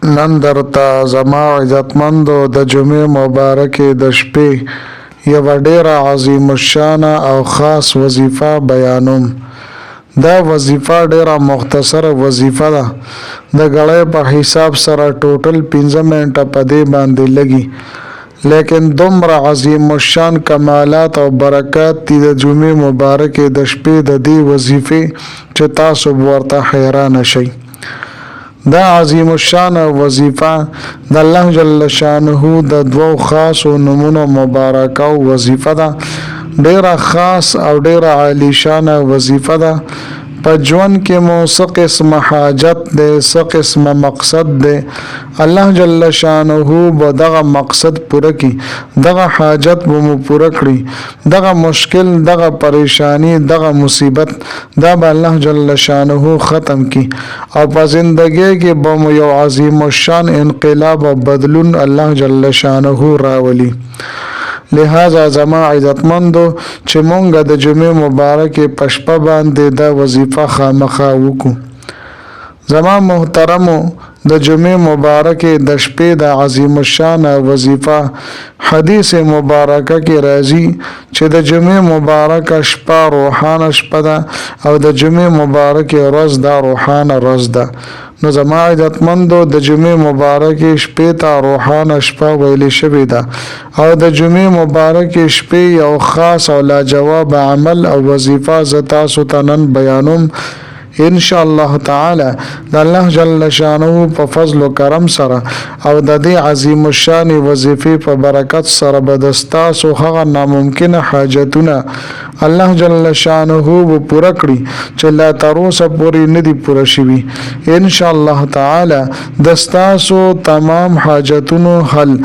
نن درته زما عزتمندو د جمعې مبارکې د شپې یوه ډیره عظیم الشانه او خاص وظیفه بیانوم. دا وظیفه ډیره مختصره وظیفه ده. د ګړۍ په حساب سره ټوټل 15 منټه په دې باندې لګي، لیکن دومره عظیم الشان کمالات او برکات دي د جمعې مبارکې د شپې د دې وظیفې چې تاسو ورته حیرانه شئ. دا عظیم الشان وظیفه د الله جل شانه د دوو خاصو نمونو مبارکه وظیفه ده. ډیره خاص او ډیره عالی شان وظیفه ده. په ژوند کې مو څه قسمه حاجت دی، څه قسمه مقصد دی، الله جل شانه به دغه مقصد پوره کړي، دغه حاجت به مو پوره کړي، دغه مشکل، دغه پریشانی، دغه مصیبت دا به الله جل شانه ختم کړي او په زندګۍ کې به مو یو عظیم الشان انقلاب او بدلون الله جل شانه راولي. لہذا زما عزتمندو چې مونږ د جمعې مبارکې په شپه باندې دا وظیفه خامخا وکړو. زما محترمو د جمعې مبارکې د شپې د عظیم الشان وظیفه حدیث مبارکه کې راځي چې د جمعې مبارکه شپه روحانه شپه ده او د جمعې مبارکې ورځ دا روحانه ورځ ده. نو زما عزتمندو د جمعې مبارکې شپې ته روحانه شپه ویلې شوې ده او د جمعې مبارکې شپې یو خاص او لاجواب عمل او وظیفه زه تاسو ته نن بیانوم. ان شاء الله تعالی د الله جل شانه په فضل و کرم سره او د دې عظیم الشان وظیفې په برکت سره به د ستاسو هغه ناممکنه حاجتونه الله جل شانه به پوره کړي چې لا تر اوسه پورې نه دي پوره شوي. ان شاء الله تعالی د ستاسو تمام حاجتونو حل،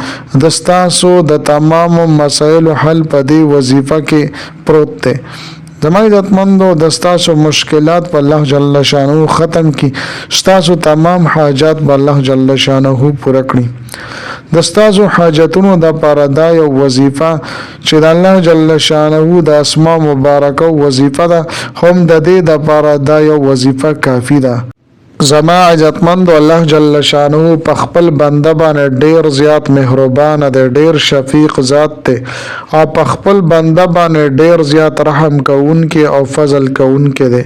د ستاسو د تمام مسایلو حل په دې وظیفه کې پروت دی. زما عزتمندو د ستاسو مشکلات په الله جل شانه ختم کی، ستاسو تمام حاجات په الله جل شانه پوره کړي. د ستاسو حاجتونو د پاره دا یو وظیفه چې د الله جل شانه د اسماء مبارکه وظیفه ده، هم د دې د پاره دا یو وظیفه کافی ده. زما عزتمندو الله جل شانه په خپل بنده باندې ډیر زیات مهربان دی، ډیر شفیق ذات دی او په خپل بنده باندې ډیر زیات رحم کوونکی او فضل کوونکی دی.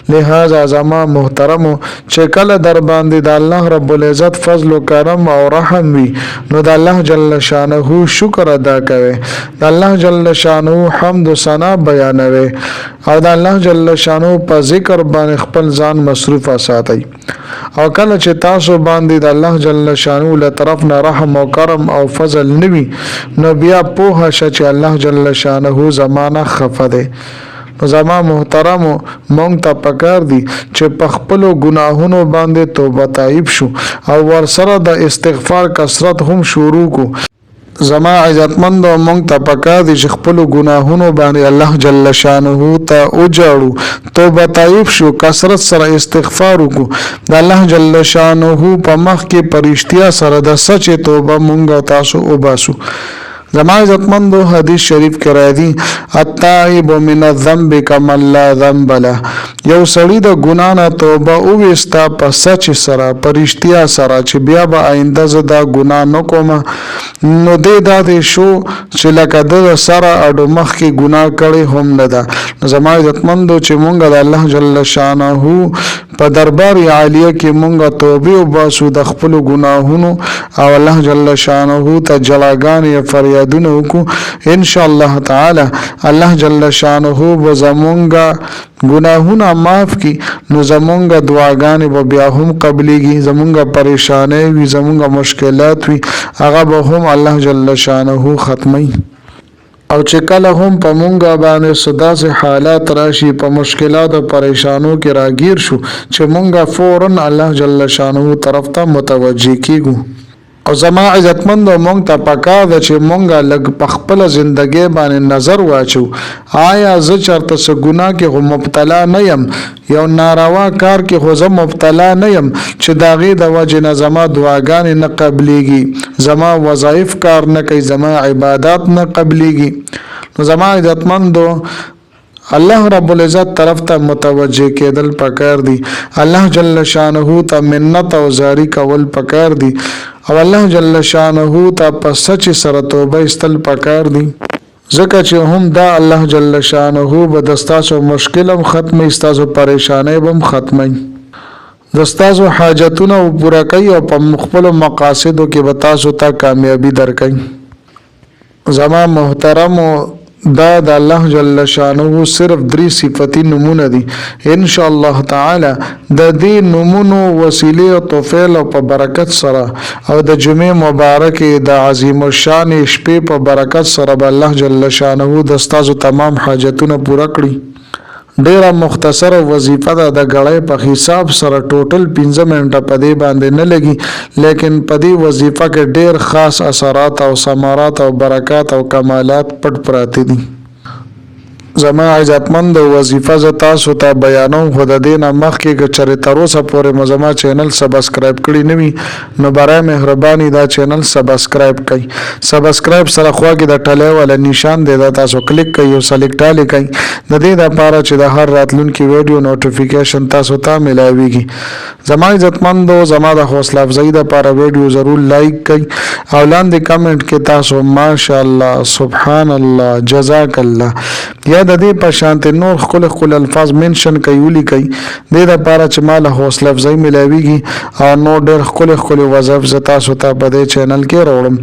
لہذا زما محترمو چې کله در باندې د الله رب العزت فضل و کرم او رحم وي نو د الله جل شانه شکر ادا کوي، د الله جل شانه حمد و ثنا بیانوي او د الله جل شانه په ذکر باندې خپل ځان مصروف ساتي. او کله چې تاسو باندې د الله جل شانه له طرف نه رحم او کرم او فضل نوي نو بیا پوهه شه چې الله جل شانه زمانه خفه دی. نو زما محترمو مونږ ته پکار دي چې په خپلو ګناهونو باندې توبه تایب شو او ورسره د استغفار کثرت هم شروع کو. زما عزتمندو مونږ ته پکار دي چې خپلو ګناهونو باندې الله جل شانه ته وجاړو، توبه تایب شو، کثرت سره استغفار وکړو، د الله جل شانه په مخ کې پرشتیا سره د سچ توبه مونږ تاسو وباسو. زما عزتمندو حدیث شریف کې راځي التائب من الذنب کمن لا ذنب له. یو سړی د ګناه نه توبه وویستا په سچ سره پرشتیا سره چې بیا به آینده زه دا ګناه نه کوم، نو دې داسې شو چې لکه د سره اډو مخکې ګناه کړی هم نه ده. زما عزتمندو چې مونږ د الله جل شانه په دربار عالیه کې مونږ توبه وباسو د خپلو ګناهونو او الله جل شانه ته جلاګانې فریادونه وکړو، ان شاء الله تعالی الله جل شانه به زمونږ ګناهونه معاف کی، نو زمونږ دعاګانې به بیا هم قبلیږي، زمونږ پریشانې وي، زمونږ مشکلات وي، هغه به هم الله جل شانه ختمي. او چې کله هم په مونږه باندې صداسې حالات راشي، په مشکلات او پریشانو کې راګیر شو چې مونږه فوراً الله جل شانه طرف ته متوجه کیږو. او زما عزتمندو مونږ ته پکار ده چې مونږه لږ په خپل ژوندۍ باندې نظر واچو، آیا زه چرته څه ګناه کې خو مبتلا نه یم، یو ناروا کار کې خو زه مبتلا نه یم چې د هغې د وجې نه زما دعاګانې نه قبلیږي، زما وظایف کار نه کوي، زما عبادات نه قبلیږي. نو زما عزتمندو الله رب العزت طرف ته متوجه کېدل پکار دي الله جل شانه ته منت او زاری کول پکار دي او الله جل شانه ته په سچ سره توبه استل پکار دي ځکه چې هم دا الله جل شانه به د ستاسو مشکل هم ختمي ستاسو پریشانې هم ختمي د ستاسو حاجتونه پوره کوي او په مخفل مقاصدو کې به تاسو ته کامیابی درکړي زما محترم دا د الله جل شانه صرف 3 صفتی نمونه دي ان شاء الله تعالی د دې نمونو وسیله او توفیل او په برکت سره او د جمعه مبارکه د عظیم الشان شپې په برکت سره به الله جل شانه د ستاسو تمام حاجتونه پوره کړي ډیره مختصر وظیفه ده د غړې په حساب سره ټوټل 15 منټه په دې باندې نه لګي لیکن په دې وظیفه کې ډیر خاص اثرات او ثمرات او برکات او کمالات پټ پراته دي زما عزتمند وظیفه ز تاسو ته بیانوم خو د دینه مخکې چې چرته تر اوسه پورې مزما چینل سبسکرایب کړی نه وي نو برای مهرباني دا چینل سبسکرایب کړئ سبسکرایب سره خواږه د ټلې ولا نشان دی دا تاسو کلیک کړئ او سلیکټ لیکئ د دې لپاره چې د هر راتلونکي ویډیو نوټیفیکیشن تاسو ته ملایويږي زما عزتمند زما د حوصله افزایی لپاره ویډیو ضرور لایک کړئ او لاندې کمنټ کې تاسو ماشاءالله سبحان الله جزاک الله یا د دې په شانت نور خپل الفاظ منشن کوي کوي د دې لپاره چې مال حوصله افزایی ملایويږي او نو ډېر خپل وظایف زتا سو ته په دې چینل کې راوړم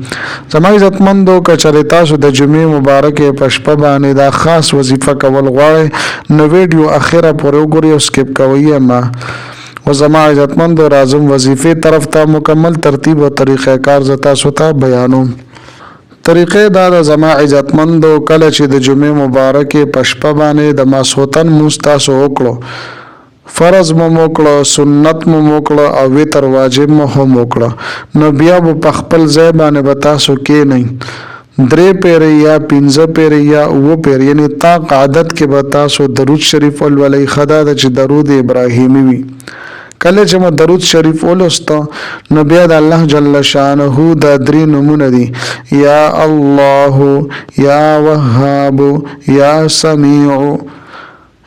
زما عزتمندو کچره تاسو د جمعې مبارکه په شپه باندې دا خاص وظیفه کول غواړئ نو ویډیو اخیره پورې وګورئ او سکیپ کوئ ما و زما عزتمندو راځم وظیفه طرف ته مکمل ترتیب او طریقه کار زتا سو ته بیانوم طریقې دا د زما عزتمندو کله چې د جمعې مبارکه په شپه باندې د ماسوتن مستاسو وکړو فرض مو وکړو سنت مو وکړو او وتر واجب مو هم وکړو نو بیا په خپل ځای باندې به تاسو کې نه 3 پیری یا 15 پیری یا 9 پیری یعنی تا عادت کې به تاسو درود شریف ولولای خدا د چې درود ابراهیمی وي کله چې ما درود شریف ولوسته نو بیا د الله جل شانه د 3 نمونه دي یا الله یا وهاب یا سمیع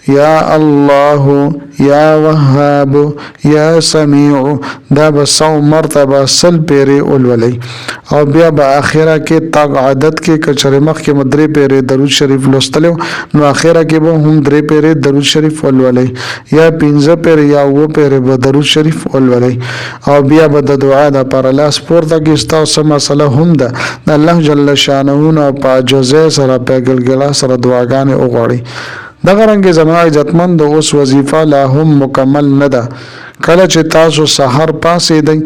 یا الله یا وهاب یا سمیع دا بسو مرتبه سل پیری اولولی او بیا با اخیره کې تاق عادت کې کچره مخ کې مدري پیری درود شریف لوستلو نو اخیره کې به هم 3 پیری درود شریف اولولی یا 15 پیری یا 9 پیری به درود شریف اولولی او بیا به د دعا د پر لاس پورته کې تاسو مسله هم ده د الله جل شانه نو په جزء سره په ګلګلا سره دعاګانې وغوړي دغه رنګ زما عزتمند اوس وظیفه لا هم مکمل نه ده کله چې تاسو سحر پاسې دی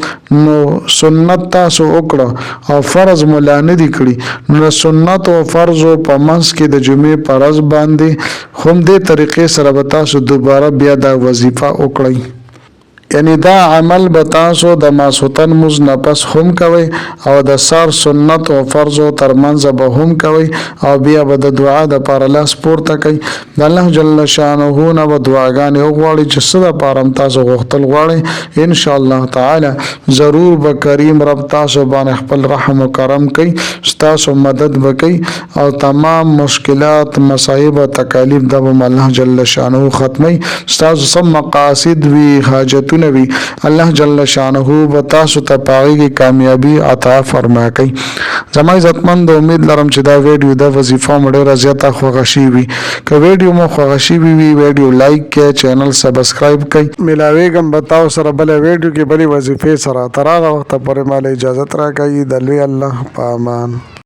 نو سنت تاسو وکړه او فرض مولا نه دی کړی نو سنت او فرض په منځ کې د جمعې فرض باندې هم دې طریقې سره به تاسو دوباره بیا دا وظیفه وکړئ یعنی دا عمل به تاسو د ماسوتن مز نفس هم کوي او د سار سنت او فرض ترمنځ به هم کوي او بیا به د دعا د پر لاس پورته کوي د الله جل شانه نو د دعاګانې وغواړي چې څه د پارم تاسو غوښتل غواړي ان شاء الله تعالی ضرور به کریم رب تاسو باندې خپل رحم او کرم کوي تاسو مدد وکړي او تمام مشکلات مصائب او تکالیف د الله جل شانه ختمي تاسو سم مقاصد وی حاجت نبی الله جل شانه و تاسو ته پاغي کامیابی عطا فرماکړي زما عزتمند امید لرم چې دا ویډیو د وظیفه مډه زیاته خوښی وي که ویډیو مو خوښی وي ویډیو لایک کړئ چینل سبسکرایب کړئ ملاویګم بتاو سره بل ویډیو کې بلی وظیفه سره تر هغه وخت پورې مال اجازه راکړئ د لوی الله په امان